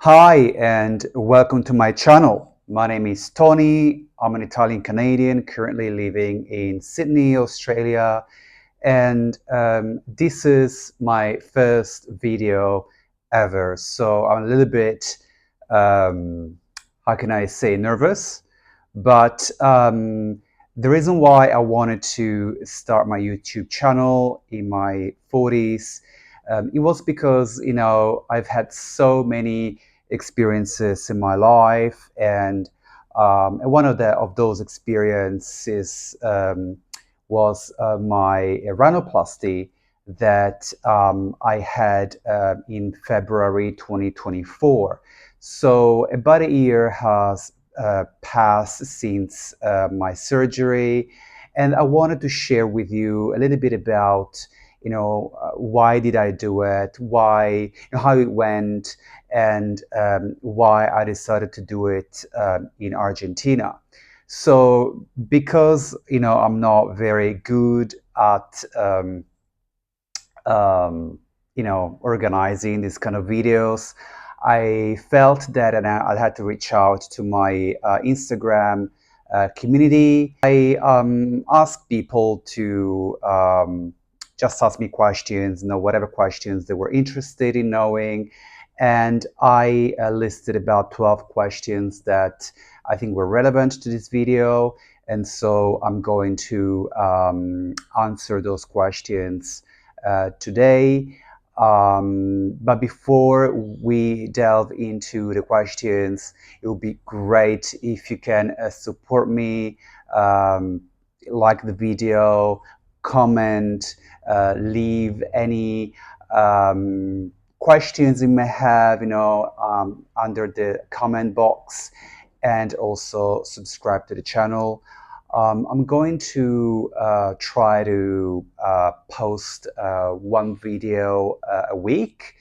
Hi, and welcome to my channel. My name is Tony. I'm an Italian Canadian currently living in Sydney, Australia, and this is my first video ever. So I'm a little bit, how can I say, nervous, but the reason why I wanted to start my YouTube channel in my 40s, it was because, I've had so many experiences in my life, and one of those experiences was my rhinoplasty that I had in February 2024. So about a year has passed since my surgery, and I wanted to share with you a little bit about why did I do it, why, how it went, and why I decided to do it in Argentina. So because I'm not very good at organizing these kind of videos, I felt that and I had to reach out to my Instagram community. I asked people to just ask me questions, whatever questions they were interested in knowing. And I listed about 12 questions that I think were relevant to this video. And so I'm going to answer those questions today. But before we delve into the questions, it would be great if you can support me, like the video, comment, leave any questions you may have, under the comment box, and also subscribe to the channel. I'm going to try to post one video a week.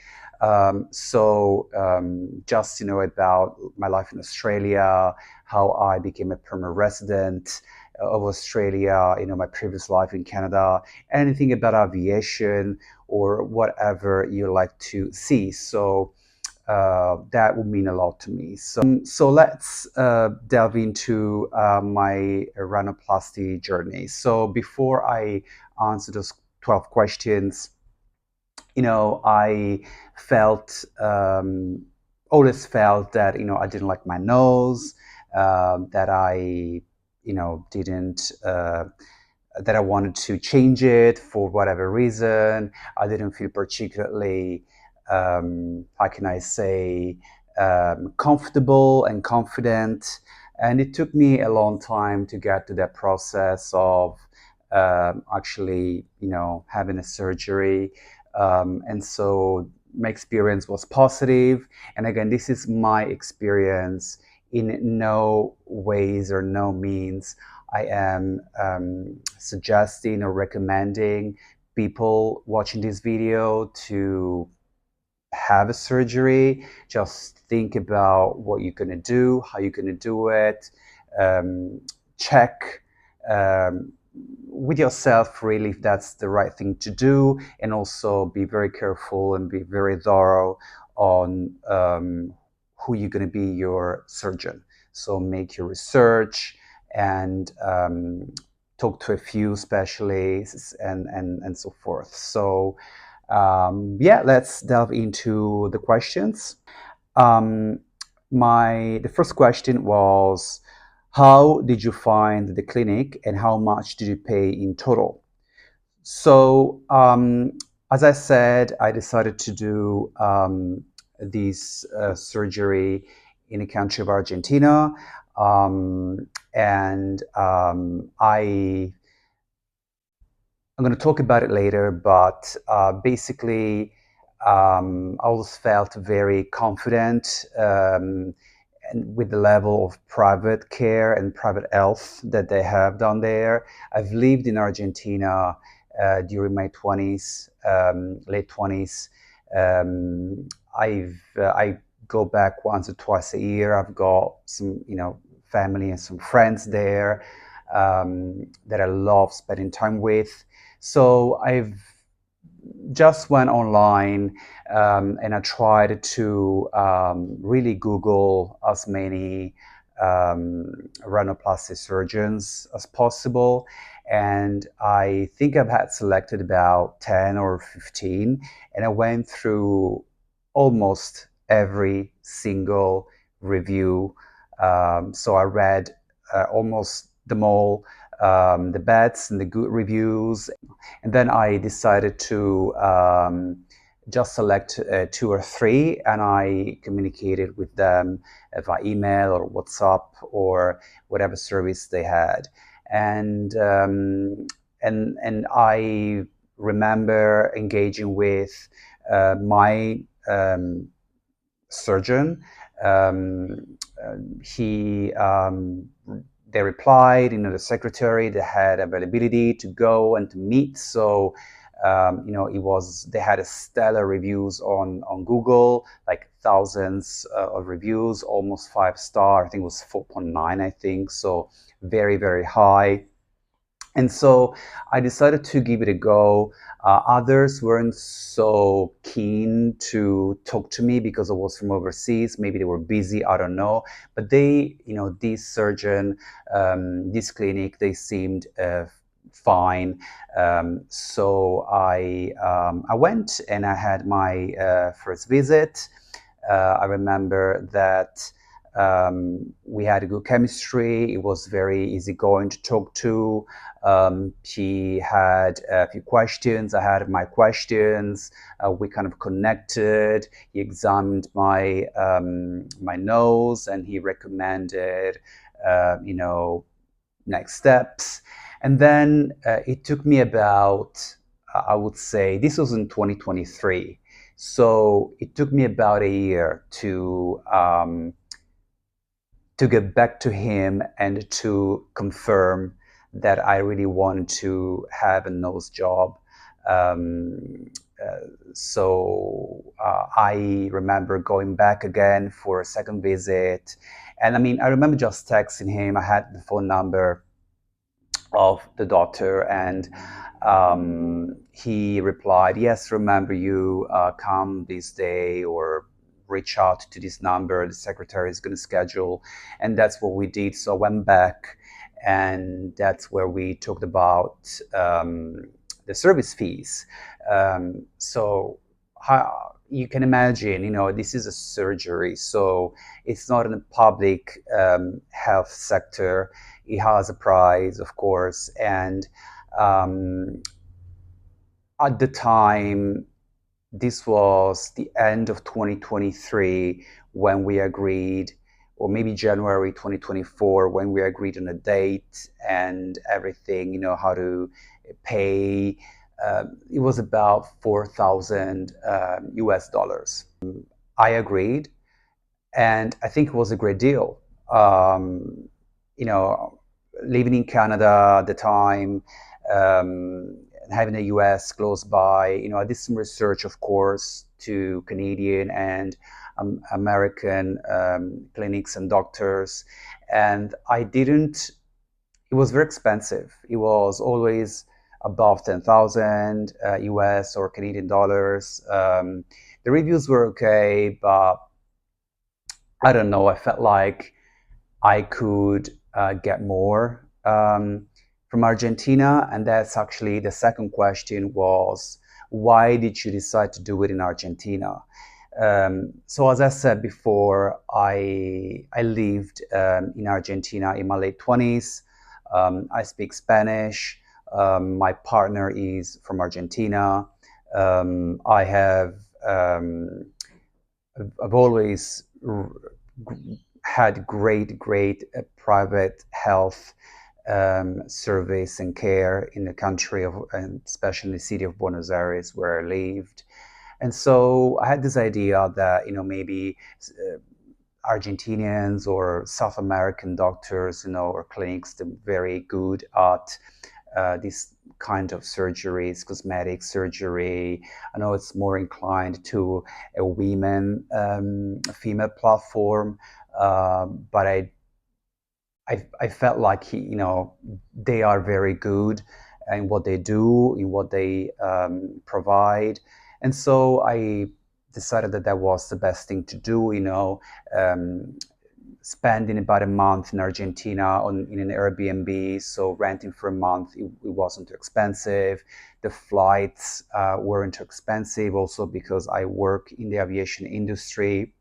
Just about my life in Australia, how I became a permanent resident of Australia, my previous life in Canada, anything about aviation or whatever you like to see. So that would mean a lot to me. So let's delve into my rhinoplasty journey. So before I answer those 12 questions, I felt always felt that I didn't like my nose, that I didn't. That I wanted to change it for whatever reason. I didn't feel particularly, how can I say, comfortable and confident. And it took me a long time to get to that process of actually, having a surgery. And so my experience was positive. And again, this is my experience. In no ways or no means I am suggesting or recommending people watching this video to have a surgery. Just think about what you're going to do, how you're going to do it. Check with yourself really if that's the right thing to do, and also be very careful and be very thorough on who you're going to be your surgeon. So make your research and talk to a few specialists and so forth. So yeah, let's delve into the questions. Um, the first question was, how did you find the clinic and how much did you pay in total? So as I said, I decided to do this surgery in the country of Argentina, and I'm going to talk about it later, but basically, I always felt very confident and with the level of private care and private health that they have down there. I've lived in Argentina during my 20s, late 20s. I go back once or twice a year. I've got some, family and some friends there that I love spending time with. So I've just went online, and I tried to really Google as many rhinoplasty surgeons as possible. And I think I've had selected about 10 or 15, and I went through almost every single review. So I read almost them all, the bads and the good reviews, and then I decided to just select two or three, and I communicated with them via email or WhatsApp or whatever service they had. And and I remember engaging with my surgeon. Um, he They replied, the secretary, they had availability to go and to meet. So it was, they had a stellar reviews on Google, like thousands of reviews, almost 5 star. I think it was 4.9, I think. So very, very high. And so I decided to give it a go. Others weren't so keen to talk to me because I was from overseas. Maybe they were busy, I don't know. But they, this surgeon, this clinic, they seemed fine. So I went and I had my first visit. I remember that we had a good chemistry. It was very easygoing to talk to. She had a few questions. I had my questions. We kind of connected. He examined my nose, and he recommended, next steps. And then it took me about, I would say, this was in 2023. So it took me about a year to get back to him and to confirm that I really wanted to have a nose job. Um, I remember going back again for a second visit. And I mean, I remember just texting him. I had the phone number of the doctor, and he replied, "Yes, remember you, come this day or reach out to this number. The secretary is going to schedule." And that's what we did. So I went back, and that's where we talked about the service fees. So how, you can imagine, this is a surgery, so it's not in the public health sector. It has a price, of course, and um, at the time, this was the end of 2023 when we agreed, or maybe January 2024 when we agreed on a date and everything, how to pay. It was about 4,000 US dollars. I agreed, and I think it was a great deal. Um, you know, Living in Canada at the time, having the US close by, I did some research, of course, to Canadian and American clinics and doctors, and I didn't. It was very expensive. It was always above 10,000 US or Canadian dollars. The reviews were okay, but I don't know. I felt like I could get more from Argentina, and that's actually the second question was, why did you decide to do it in Argentina? So as I said before, I lived in Argentina in my late 20s. I speak Spanish. My partner is from Argentina. I have I've always had great private health service and care in the country of, and especially in the city of Buenos Aires where I lived. And so I had this idea that, maybe Argentinians or South American doctors, or clinics, they're very good at this kind of surgeries, cosmetic surgery. I know it's more inclined to a female platform, but I felt like they are very good, in what they do, in what they provide. And so I decided that that was the best thing to do, um, spending about a month in Argentina in an Airbnb. So renting for a month, it wasn't too expensive. The flights weren't too expensive, also because I work in the aviation industry.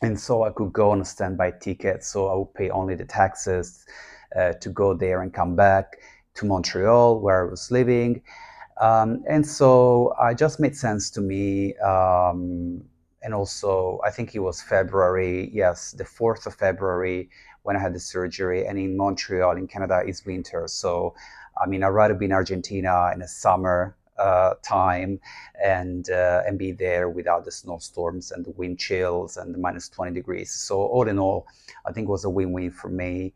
And so I could go on a standby ticket. So I would pay only the taxes to go there and come back to Montreal, where I was living. And so it just made sense to me. And also, I think it was February, yes, the 4th of February when I had the surgery. And in Montreal, in Canada, it's winter. So, I mean, I'd rather be in Argentina in the summer time and be there without the snowstorms and the wind chills and the minus 20 degrees. So, all in all, I think it was a win-win for me.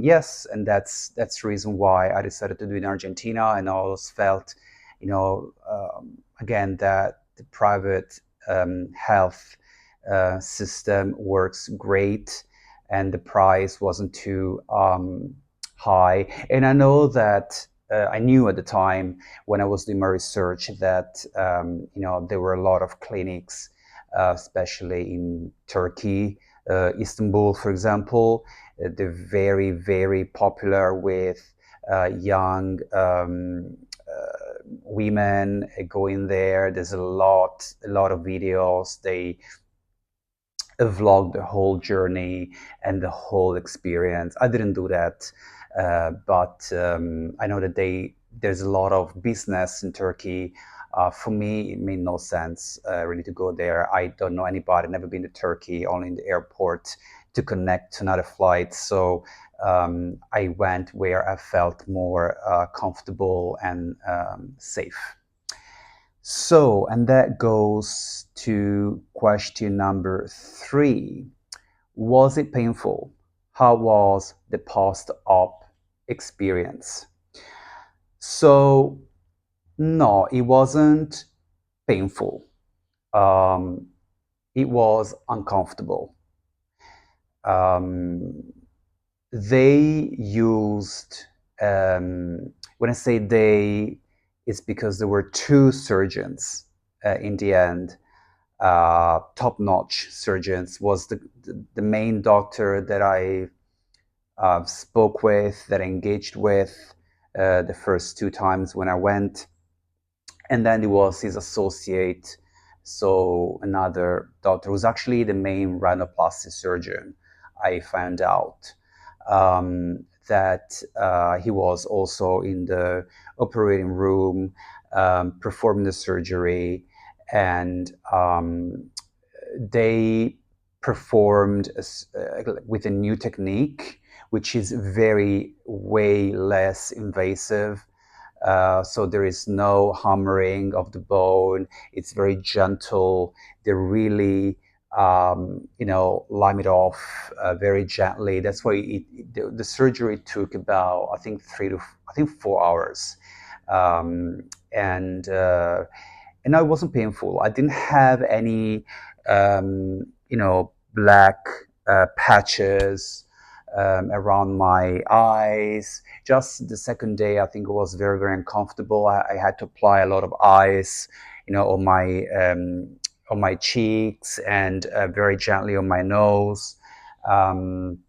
Yes, and that's the reason why I decided to do it in Argentina. And I always felt, again, that the private health system works great, and the price wasn't too high. And I know that I knew at the time when I was doing my research that there were a lot of clinics, especially in Turkey, Istanbul, for example. They're very, very popular with young women going there. There's a lot of videos. They vlog the whole journey and the whole experience. I didn't do that, but I know that there's a lot of business in Turkey. For me, it made no sense really to go there. I don't know anybody, never been to Turkey, only in the airport to connect to another flight. So I went where I felt more comfortable and safe. So, and that goes to question number 3. Was it painful? How was the post-op experience? So, no, it wasn't painful. Um, it was uncomfortable. Um, they used, when I say they, it's because there were 2 surgeons in the end. Top-notch surgeons. Was the main doctor that I spoke with, that I engaged with the first 2 times when I went. And then there was his associate, so another doctor who's actually the main rhinoplasty surgeon. I found out that he was also in the operating room performing the surgery, and they performed with a new technique, which is very way less invasive. So there is no hammering of the bone. It's very gentle. They really, lime it off very gently. That's why the surgery took about, I think, 4 hours. Um, and and no, it wasn't painful. I didn't have any, black patches around my eyes. Just the second day, I think it was very, very uncomfortable. I had to apply a lot of ice, on my cheeks and very gently on my nose. Um,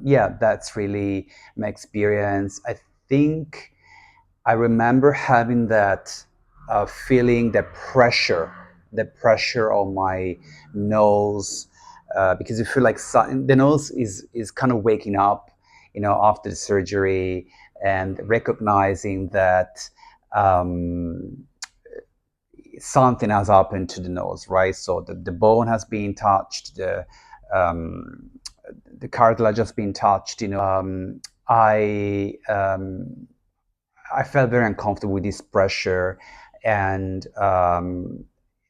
yeah, that's really my experience. I think I remember having that feeling, that pressure on my nose, because you feel like the nose is kind of waking up, after the surgery, and recognizing that um, something has happened to the nose, right? So the bone has been touched, um, the cartilage has been touched. I I felt very uncomfortable with this pressure, and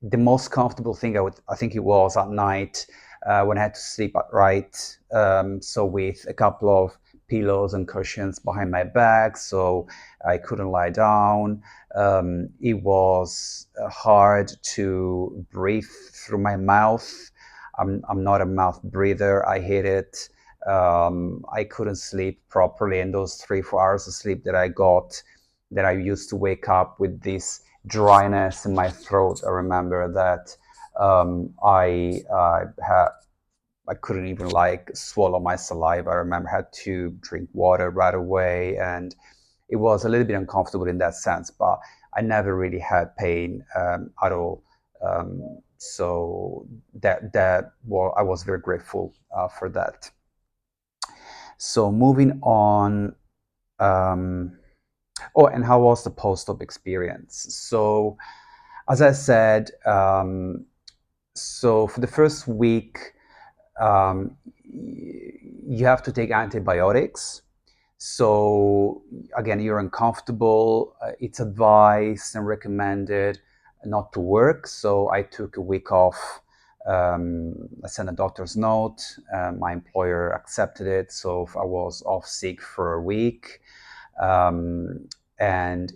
the most comfortable thing I think it was at night when I had to sleep at right. So with a couple of pillows and cushions behind my back, so I couldn't lie down. It was hard to breathe through my mouth. I'm not a mouth breather. I hate it. I couldn't sleep properly, and those 3 4 hours of sleep that I got, that I used to wake up with this dryness in my throat. I remember that I couldn't even like swallow my saliva. I remember I had to drink water right away, and it was a little bit uncomfortable in that sense. But I never really had pain at all. So that well, I was very grateful for that. So moving on. Um, oh, and how was the post-op experience? So as I said, so for the first week, um, you have to take antibiotics. So again, you're uncomfortable. It's advised and recommended not to work. So I took a week off. I sent a doctor's note. My employer accepted it. So I was off sick for a week. Um, and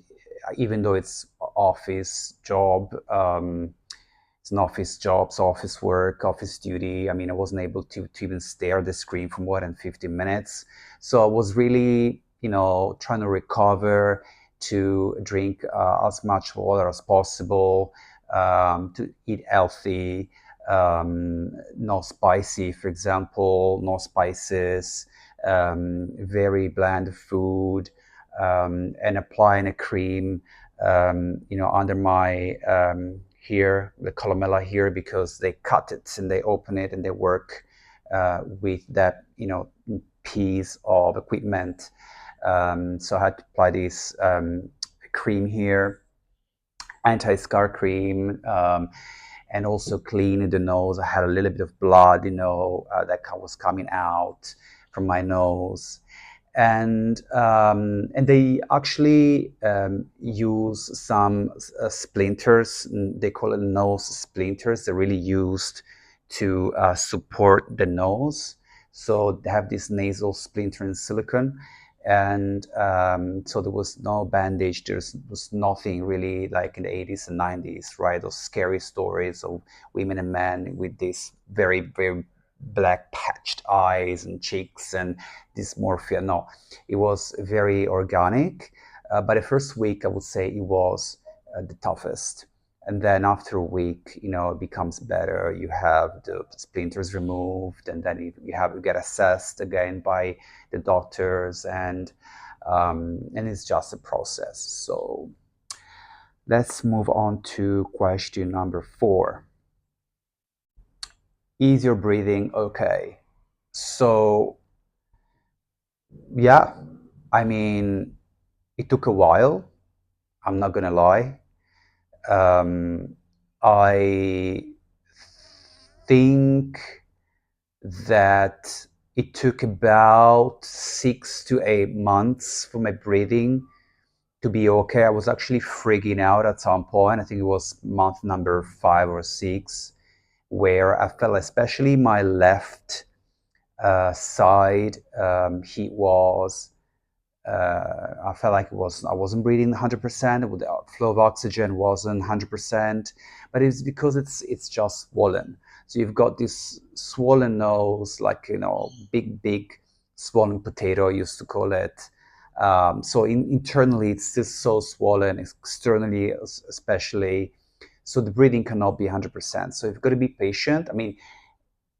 even though it's office job, it's an office job, so office work, office duty. I mean, I wasn't able to even stare at the screen for more than 15 minutes. So I was really, trying to recover, to drink as much water as possible, to eat healthy, no spicy, for example, no spices, very bland food, and applying a cream, under my here, the columella here, because they cut it and they open it and they work with that, piece of equipment. So I had to apply this cream here, anti-scar cream, and also clean the nose. I had a little bit of blood, that was coming out from my nose. And they actually use some splinters. They call it nose splinters. They're really used to support the nose. So they have this nasal splinter in silicone, and so there was no bandage. There was nothing really like in the 80s and 90s, right? Those scary stories of women and men with these very, very black patched eyes and cheeks and dysmorphia. No, it was very organic. But the first week, I would say it was the toughest. And then after a week, it becomes better. You have the splinters removed, and then you get assessed again by the doctors, and it's just a process. So let's move on to question number 4. Is your breathing okay? So yeah, I mean, it took a while. I'm not gonna lie. Um, I think that it took about 6 to 8 months for my breathing to be okay. I was actually freaking out at some point. I think it was month number 5 or 6, where I felt, especially my left side, he was. I felt like I wasn't breathing 100%. The flow of oxygen wasn't 100%, but it's because it's just swollen. So you've got this swollen nose, like big swollen potato, I used to call it. So internally, it's just so swollen. Externally, especially, so the breathing cannot be 100%. So you've got to be patient. I mean,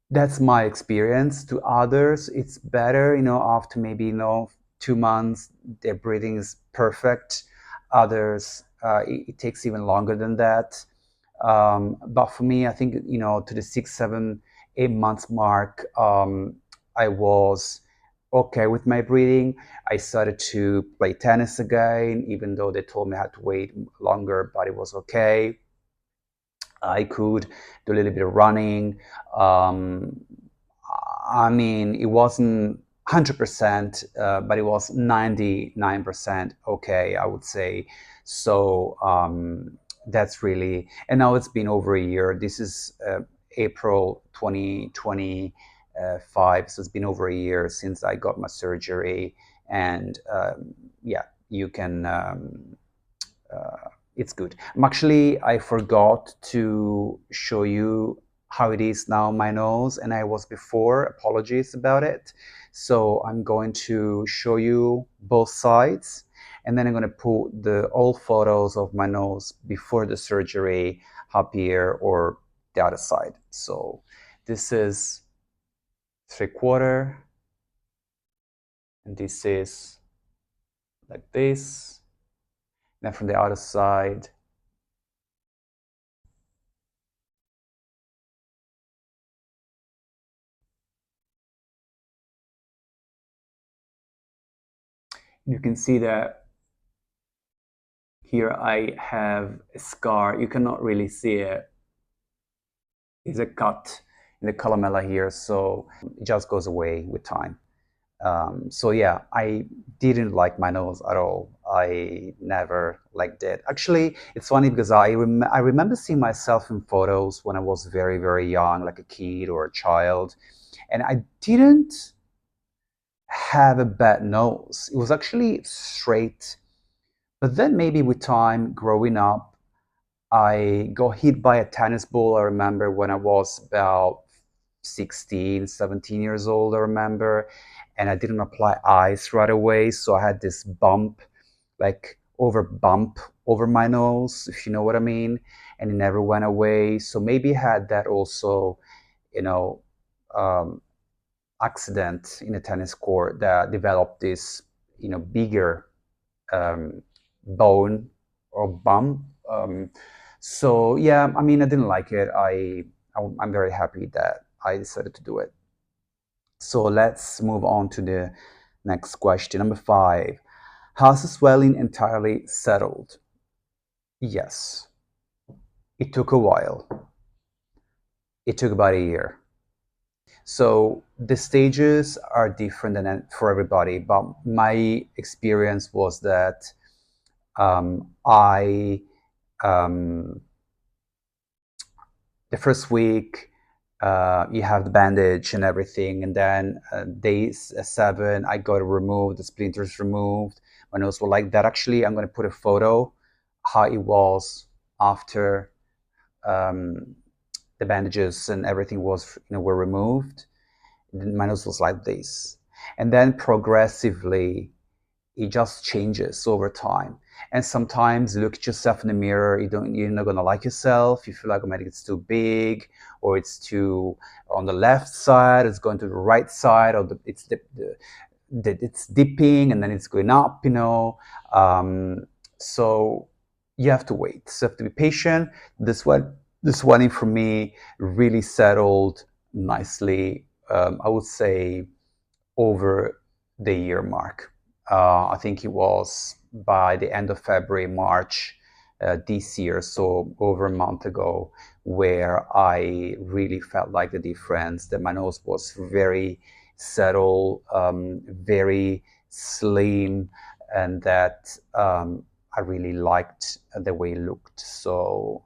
that's my experience. To others, it's better, after maybe, 2 months, their breathing is perfect. Others, it takes even longer than that. But for me, I think, to the 6, 7, 8 months mark, I was okay with my breathing. I started to play tennis again, even though they told me I had to wait longer, but it was okay. I could do a little bit of running. Um, I mean, it wasn't 100%, but it was 99% okay, I would say. So that's really, and now it's been over a year. This is April 2025, so it's been over a year since I got my surgery. And yeah, you can. It's good. I forgot to show you how it is now my nose and I was before. Apologies about it. So I'm going to show you both sides, and then I'm going to put the old photos of my nose before the surgery up here or the other side. So this is 3/4, and this is like this. Then from the other side, you can see that here I have a scar. You cannot really see it. It's a cut in the columella here, so it just goes away with time. So yeah, I didn't like my nose at all. I never liked it. Actually, it's funny because I remember seeing myself in photos when I was very, very young, like a kid or a child, and I didn't have a bad nose. It was actually straight. But then maybe with time, growing up, I got hit by a tennis ball. I remember when I was about 16, 17 years old, I remember, and I didn't apply ice right away. So I had this bump over my nose, if you know what I mean, and it never went away. So maybe I had that also, you know, um, accident in a tennis court that developed this, bigger um, bone or bump. So yeah, I mean, I didn't like it. I'm very happy that I decided to do it. So let's move on to the next question. Number 5. Has the swelling entirely settled? Yes. It took a while. It took about a year. So the stages are different for everybody, but my experience was that I the first week you have the bandage and everything, and then day 7 I got it removed, the splinters removed, my nose was like that. Actually, I'm going to put a photo how it was after um, the bandages and everything were removed. My nose was like this, and then progressively it just changes over time. And sometimes you look at yourself in the mirror, you're not gonna like yourself. You feel like, oh, maybe it's too big, or it's too on the left side, it's going to the right side, or it's dipping and then it's going up. So you have to wait. So you have to be patient. This one for me really settled nicely. I would say over the year mark. I think it was by the end of February, March this year, so over a month ago, where I really felt like the difference, that my nose was very settled, very slim, and that I really liked the way it looked. So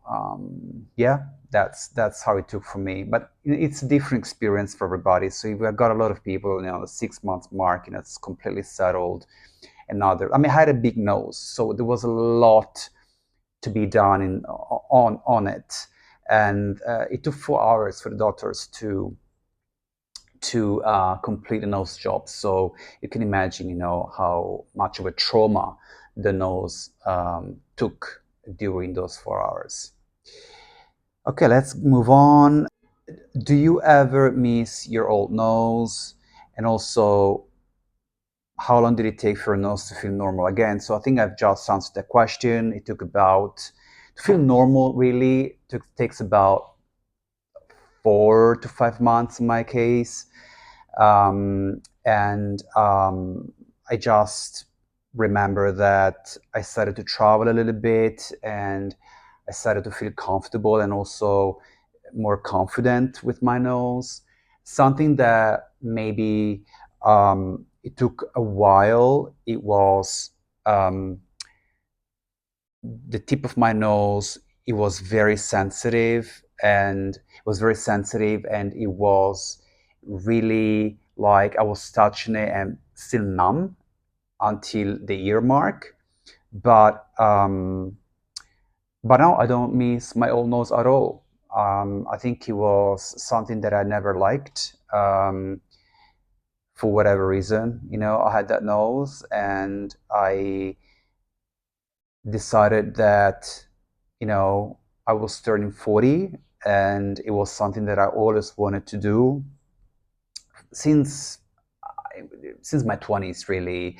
yeah, that's how it took for me. But it's a different experience for everybody. So we've got a lot of people, the 6 months mark, it's completely settled. Another, I mean, I had a big nose, so there was a lot to be done on it, and it took 4 hours for the doctors to complete the nose job. So you can imagine, how much of a trauma the nose took during those 4 hours. Okay, let's move on. Do you ever miss your old nose? And also, how long did it take for your nose to feel normal again? So I think I've just answered that question. It took about, to feel normal, really, takes about 4 to 5 months in my case. And I just remember that I started to travel a little bit, and I started to feel comfortable and also more confident with my nose. Something that maybe it took a while. It was the tip of my nose. It was very sensitive, and it was really like I was touching it and still numb until the ear mark. But now I don't miss my old nose at all. I think it was something that I never liked. For whatever reason, I had that nose, and I decided that, I was turning 40, and it was something that I always wanted to do since since my 20s, really.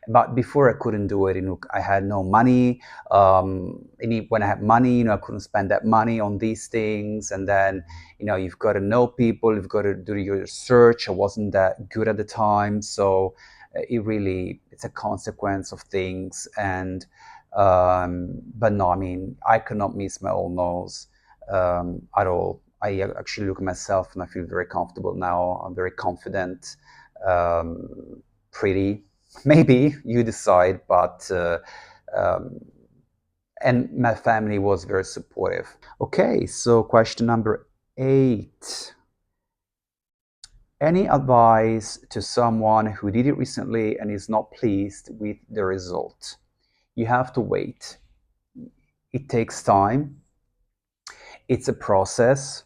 But before, I couldn't do it. I had no money. And when I had money, I couldn't spend that money on these things. And then, you've got to know people, you've got to do your research. I wasn't that good at the time, so it's a consequence of things. And but no, I mean, I cannot miss my old nose at all. I actually look at myself and I feel very comfortable now. I'm very confident, um, pretty. Maybe you decide, but um, and my family was very supportive. Okay, so question number 8. Any advice to someone who did it recently and is not pleased with the result? You have to wait. It takes time. It's a process.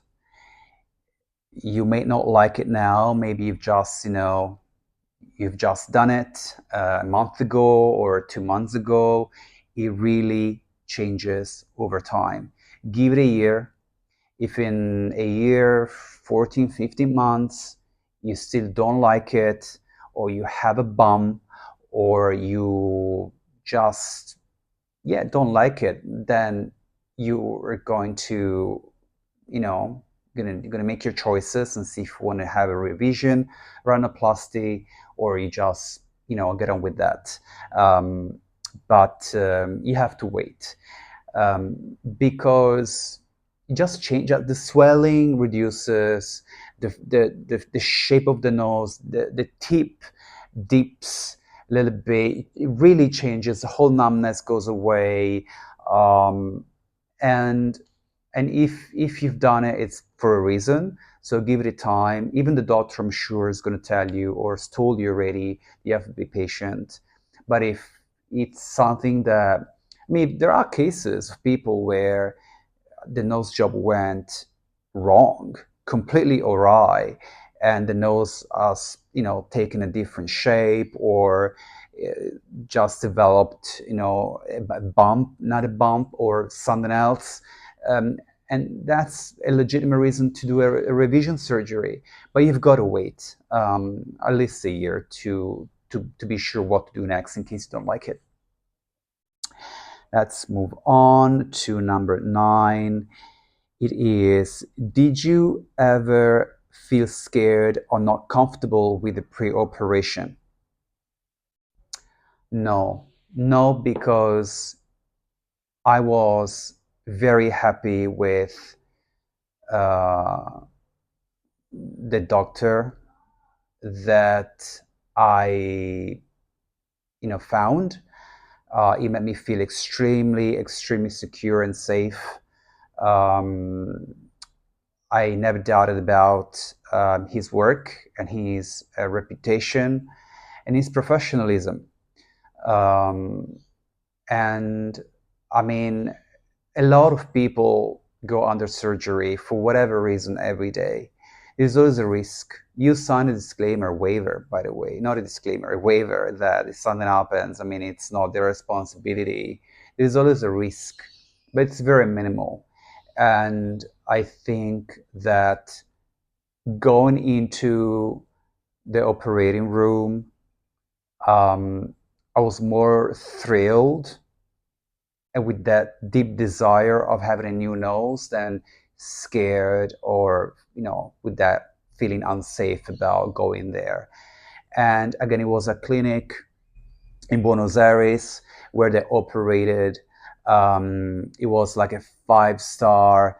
You may not like it now. Maybe you've just done it a month ago or 2 months ago. It really changes over time. Give it a year. If in a year, 14, 15 months, you still don't like it, or you have a bump, or you just, yeah, don't like it, then you are going to, you know, gonna make your choices and see if you want to have a revision, rhinoplasty, or you just, get on with that. But you have to wait, because just change the swelling reduces, the shape of the nose, the tip dips a little bit. It really changes. The whole numbness goes away. um, and if you've done it, it's for a reason. So give it a time. Even the doctor, I'm sure, is going to tell you or has told you already. You have to be patient. But if it's something that, I mean, there are cases of people where the nose job went wrong, completely awry, and the nose has, taken a different shape, or uh, just developed, a bump, not a bump, or something else. Um, and that's a legitimate reason to do a revision surgery. But you've got to wait at least a year to be sure what to do next in case you don't like it. Let's move on to number 9. It is, did you ever feel scared or not comfortable with the pre-operation? No, no, because I was very happy with uh, the doctor that I, found. It made me feel extremely, extremely secure and safe. Um, I never doubted about his work and his reputation and his professionalism. Um, and I mean, a lot of people go under surgery for whatever reason every day. There's always a risk. You sign a disclaimer waiver, by the way, not a disclaimer, a waiver that if something happens, I mean, it's not their responsibility. There's always a risk, but it's very minimal. And I think that going into the operating room, um, I was more thrilled and with that deep desire of having a new nose than scared or, with that feeling unsafe about going there. And again, it was a clinic in Buenos Aires where they operated. It was like a 5-star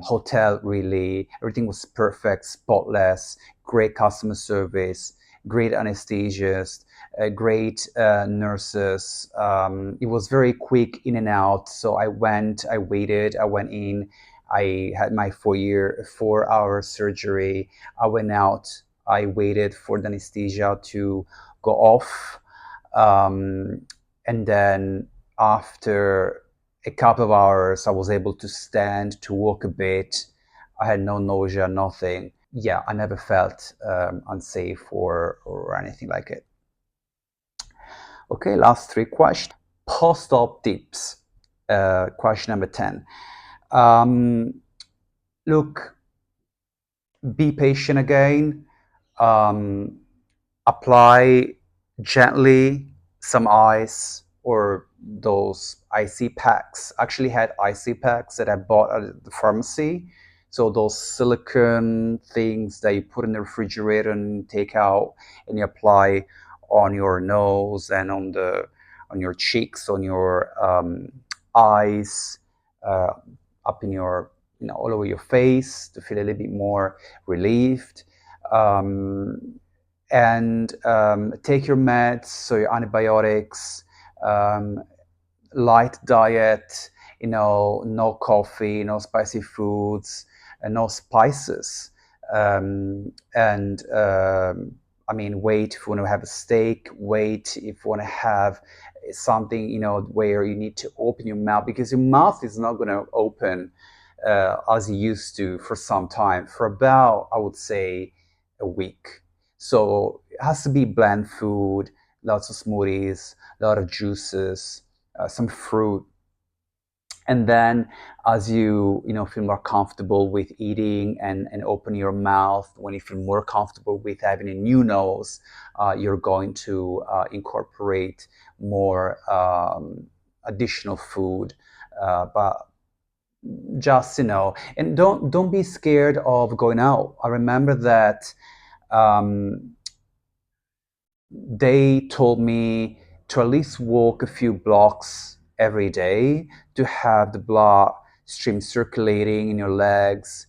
hotel, really. Everything was perfect, spotless, great customer service, great anesthesiast, great nurses. It was very quick in and out. So I waited, I went in, I had my 4-hour surgery. I went out, I waited for the anesthesia to go off, and then after a couple of hours. I was able to stand, to walk a bit. I had no nausea, nothing. Yeah, I never felt unsafe or anything like it. Okay, last three questions. Post-op tips. Question number 10. Um, Look, be patient again. Um, Apply gently some ice or those icy packs. Actually had icy packs that I bought at the pharmacy. So those silicone things that you put in the refrigerator and take out and you apply on your nose and on your cheeks, on your eyes, uh, up in your all over your face to feel a little bit more relieved. Um, and take your meds, so your antibiotics, um, light diet, no coffee, no spicy foods, and no spices. And I mean, wait if you want to have a steak, wait if you want to have something, where you need to open your mouth because your mouth is not going to open as it used to for some time, for about, I would say, a week. So it has to be bland food, lots of smoothies, a lot of juices, some fruit. And then as you feel more comfortable with eating and open your mouth, when you feel more comfortable with having a new nose, you're going to incorporate more additional food. But just and don't be scared of going out. I remember that um, they told me to at least walk a few blocks every day to have the blood stream circulating in your legs,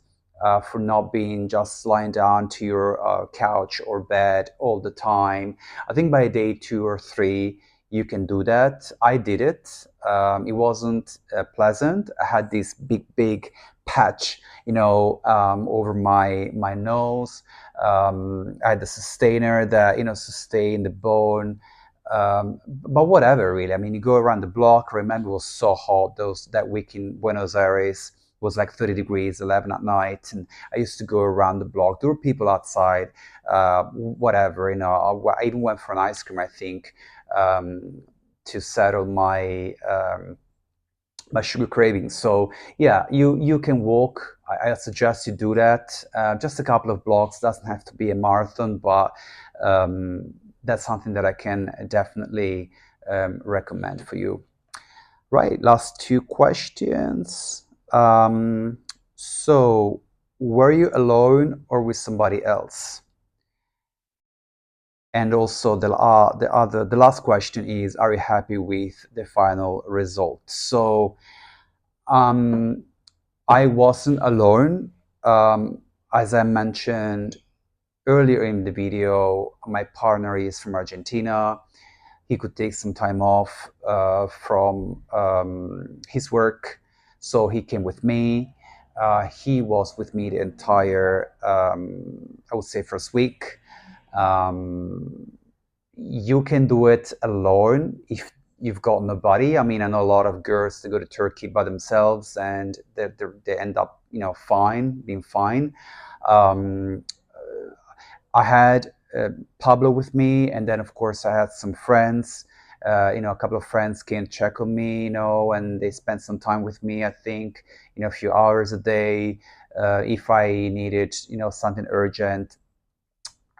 for not being just lying down to your couch or bed all the time. I think by day 2 or 3, you can do that. I did it. It wasn't pleasant. I had this big patch, over my nose. I had the sustainer that sustain the bone. But whatever, really. I mean, you go around the block. I remember it was so hot that week in Buenos Aires. It was like 30 degrees, 11 at night, and I used to go around the block. There were people outside, whatever. I even went for an ice cream, I think, to settle my sugar cravings. So yeah, you can walk. I suggest you do that. Just a couple of blocks. Doesn't have to be a marathon, but that's something that I can definitely recommend for you. Right, last two questions. So, were you alone or with somebody else? And also the last question is, are you happy with the final result? So, um, I wasn't alone. As I mentioned earlier in the video, my partner is from Argentina. He could take some time off from his work, so he came with me. He was with me the entire, I would say, first week. Um, you can do it alone if you've got nobody. I mean, I know a lot of girls that go to Turkey by themselves and they end up, being fine. Um, I had Pablo with me, and then of course I had some friends. A couple of friends came to check on me, and they spent some time with me. I think, a few hours a day. If I needed, something urgent,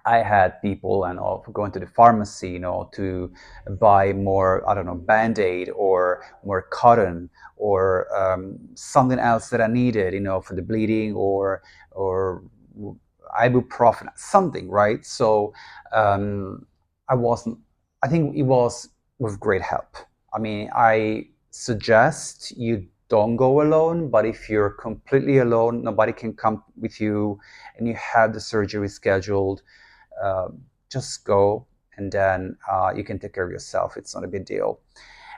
I had people and of going to the pharmacy, to buy more, I don't know, Band-Aid or more cotton or something else that I needed, for the bleeding or ibuprofen, something, right? So I wasn't. I think it was with great help. I mean, I suggest you don't go alone, but if you're completely alone, nobody can come with you, and you have the surgery scheduled, uh, just go, and then you can take care of yourself. It's not a big deal.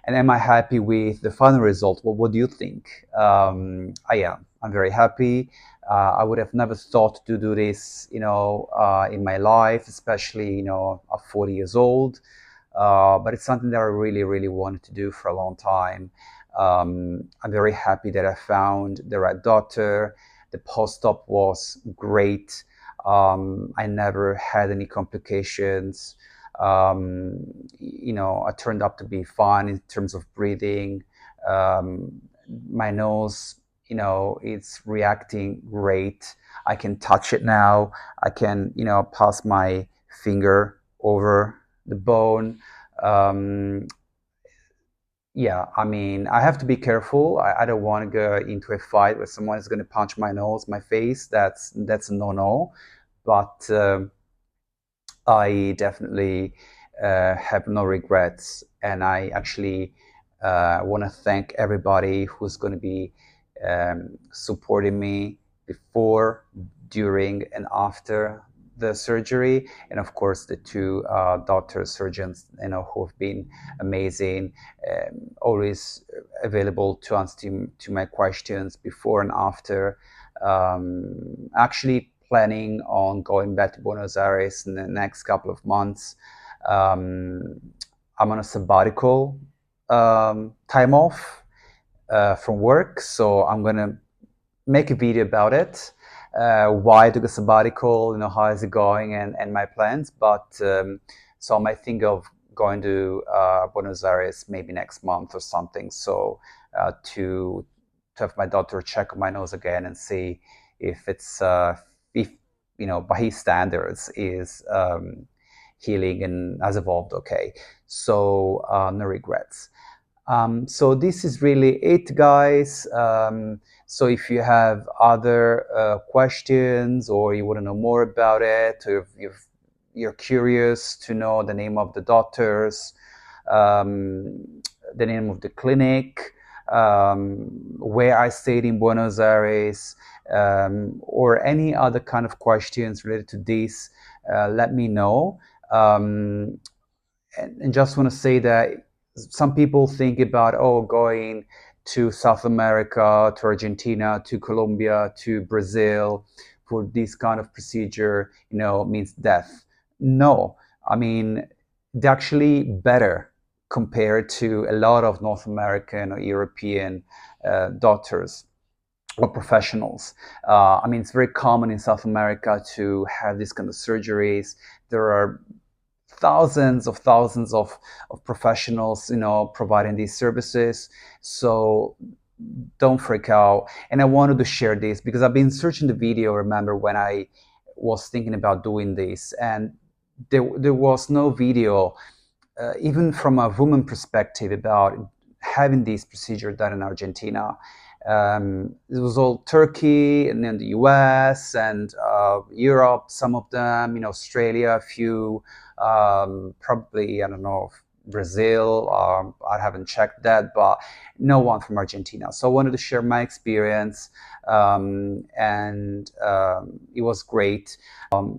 And am I happy with the final result? Well, what do you think? I am. I'm very happy. I would have never thought to do this, in my life, especially, at 40 years old. But it's something that I really, really wanted to do for a long time. I'm very happy that I found the right doctor. The post-op was great. I never had any complications. Um, I turned up to be fine in terms of breathing. Um, my nose, it's reacting great. I can touch it now. I can, pass my finger over the bone. Um, yeah, I mean, I have to be careful. I don't want to go into a fight where someone is going to punch my nose, my face. That's a no-no. But I definitely have no regrets, and I actually want to thank everybody who's going to be supporting me before, during, and after the surgery, and of course the two doctors, surgeons, who have been amazing, always available to answer to my questions before and after. Actually planning on going back to Buenos Aires in the next couple of months. Um, I'm on a sabbatical time off from work, so I'm gonna make a video about it. Why I took a sabbatical, how is it going, and my plans. But so I might think of going to Buenos Aires maybe next month or something. So to have my doctor check my nose again and see if it's if by his standards is healing and has evolved okay. So no regrets. So this is really it, guys. So if you have other questions, or you want to know more about it, or if you're curious to know the name of the doctors, um, the name of the clinic, where I stayed in Buenos Aires, or any other kind of questions related to this, let me know. Um, and just want to say that some people think about going to South America, to Argentina, to Colombia, to Brazil for this kind of procedure, means death. No, I mean, they're actually better compared to a lot of North American or European doctors or professionals. I mean, it's very common in South America to have these kind of surgeries. There are thousands of professionals, providing these services. So don't freak out. And I wanted to share this because I've been searching the video, remember, when I was thinking about doing this, and there was no video, even from a woman perspective, about having this procedure done in Argentina. It was all Turkey, and then the US and Europe, some of them, Australia, a few, probably, I don't know, Brazil. I haven't checked that, but no one from Argentina. So I wanted to share my experience, and it was great.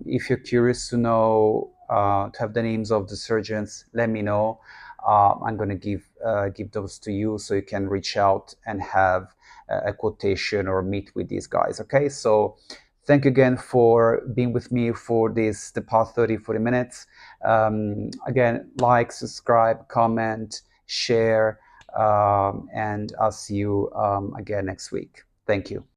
If you're curious to know, to have the names of the surgeons, let me know. I'm going to give those to you so you can reach out and have a quotation or meet with these guys. Okay, so thank you again for being with me for the past 40 minutes. Again, like, subscribe, comment, share, and I'll see you again next week. Thank you.